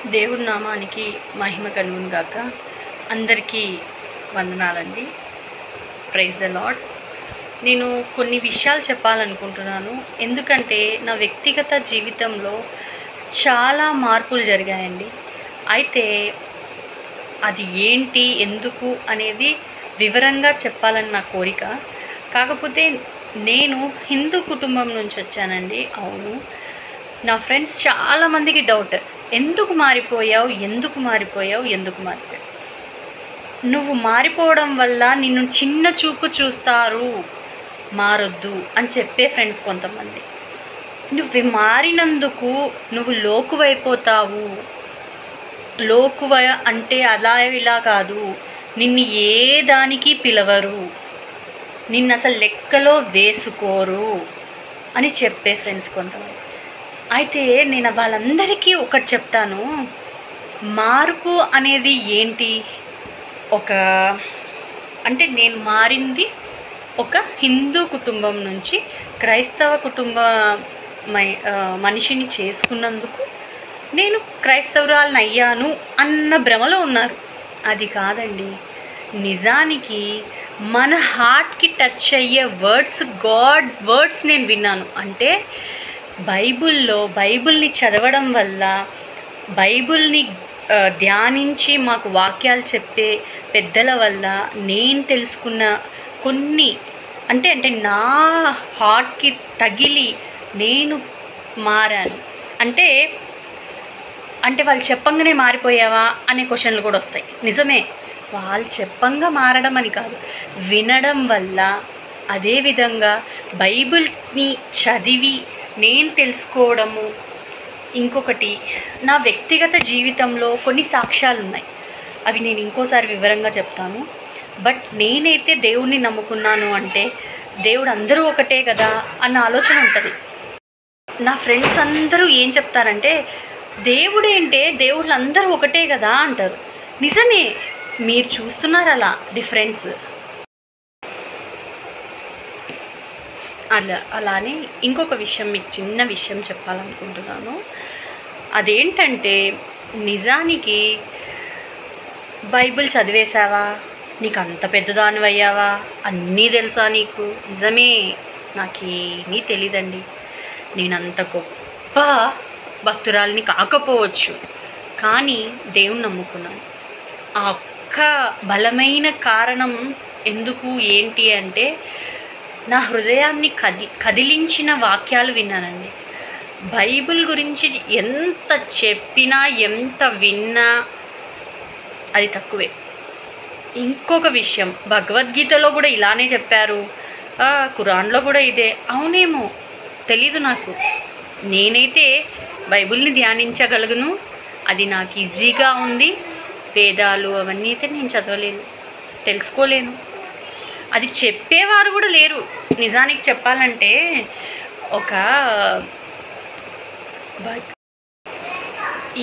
దేవుడి నామానికి మహిమ కలుగును గాక. అందరికీ వందనాలండి. Praise the lord. నేను కొన్ని విషయాలు చెప్పాలనుకుంటున్నాను. ఎందుకంటే నా వ్యక్తిగత జీవితంలో చాలా మార్పులు జరిగాయండి. అయితే అది ఏంటి, ఎందుకు అనేది వివరంగా చెప్పాలని నా కోరిక. కాకపోతే నేను హిందూ కుటుంబం నుంచి వచ్చానండి. అవును, నా ఫ్రెండ్స్ చాలామందికి డౌట్, ఎందుకు మారిపోయావు, నువ్వు మారిపోవడం వల్ల నిన్ను చిన్న చూపు చూస్తారు, మారొద్దు అని చెప్పే ఫ్రెండ్స్ కొంతమంది. నువ్వు మారినందుకు నువ్వు లోకువైపోతావు, లోకువ అంటే అలా ఇలా కాదు, నిన్ను ఏ దానికి పిలవరు, నిన్ను అసలు లెక్కలో వేసుకోరు అని చెప్పే ఫ్రెండ్స్ కొంతమంది. అయితే నేను వాళ్ళందరికీ ఒకటి చెప్తాను, మార్పు అనేది ఏంటి? అంటే నేను మారింది ఒక హిందూ కుటుంబం నుంచి క్రైస్తవ మనిషిని చేసుకున్నందుకు నేను క్రైస్తవురాలను అయ్యాను అన్న భ్రమలో ఉన్నారు. అది కాదండి. నిజానికి మన హార్ట్కి టచ్ అయ్యే గాడ్ వర్డ్స్ నేను విన్నాను. అంటే బైబిల్ని చదవడం వల్ల, బైబిల్ని ధ్యానించి మాకు వాక్యాలు చెప్పే పెద్దల వల్ల నేను తెలుసుకున్న కొన్ని అంటే నా హార్ట్కి తగిలి నేను మారాను. అంటే వాళ్ళు చెప్పంగానే మారిపోయావా అనే క్వశ్చన్లు కూడా వస్తాయి. నిజమే, వాళ్ళు చెప్పంగా మారడం అని కాదు, వినడం వల్ల, అదేవిధంగా బైబిల్ని చదివి నేను తెలుసుకోవడము. ఇంకొకటి, నా వ్యక్తిగత జీవితంలో కొన్ని సాక్ష్యాలు ఉన్నాయి. అవి నేను ఇంకోసారి వివరంగా చెప్తాను. బట్ నేనైతే దేవుడిని నమ్ముకున్నాను అంటే దేవుడు అందరూ ఒకటే కదా అన్న ఆలోచన ఉంటుంది. నా ఫ్రెండ్స్ అందరూ ఏం చెప్తారంటే, దేవుడేంటే దేవుళ్ళు అందరూ ఒకటే కదా అంటారు. నిజమే, మీరు చూస్తున్నారు అలా డిఫరెన్స్. అలానే ఇంకొక విషయం, మీకు చిన్న విషయం చెప్పాలనుకుంటున్నాను. అదేంటంటే, నిజానికి బైబిల్ చదివేశావా, నీకు అంత పెద్దదానివి అయ్యావా, అన్నీ తెలుసా నీకు? నిజమే, నాకేమీ తెలీదండి. నేనంత గొప్ప భక్తురాలిని కాకపోవచ్చు, కానీ దేవుని నమ్ముకున్నాను. ఆ ఒక్క బలమైన కారణం ఎందుకు ఏంటి అంటే, నా హృదయాన్ని కదిలించిన వాక్యాలు విన్నానండి. బైబిల్ గురించి ఎంత చెప్పినా, ఎంత విన్నా అది తక్కువే. ఇంకొక విషయం, భగవద్గీతలో కూడా ఇలానే చెప్పారు, ఖురాన్లో కూడా ఇదే. అవునేమో తెలీదు నాకు. నేనైతే బైబిల్ని ధ్యానించగలను, అది నాకు ఈజీగా ఉంది. వేదాలు అవన్నీ అయితే నేను చదవలేను, తెలుసుకోలేను. అది చెప్పేవారు కూడా లేరు. నిజానికి చెప్పాలంటే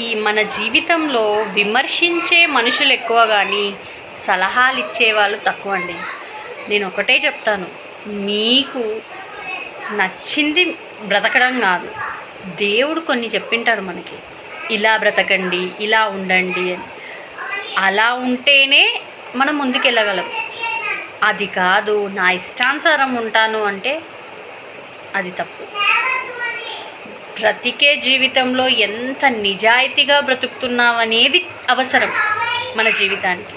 ఈ మన జీవితంలో విమర్శించే మనుషులు ఎక్కువ, కానీ సలహాలు ఇచ్చేవాళ్ళు తక్కువ అండి. నేను ఒకటే చెప్తాను, మీకు నచ్చింది బ్రతకడం కాదు, దేవుడు కొన్ని చెప్పింటాడు మనకి, ఇలా బ్రతకండి, ఇలా ఉండండి అని. అలా ఉంటేనే మనం ముందుకెళ్ళగలం. అది కాదు, నా ఇష్టానుసారం ఉంటాను అంటే అది తప్పు. బ్రతికే జీవితంలో ఎంత నిజాయితీగా బ్రతుకుతున్నాం అనేది అవసరం మన జీవితానికి.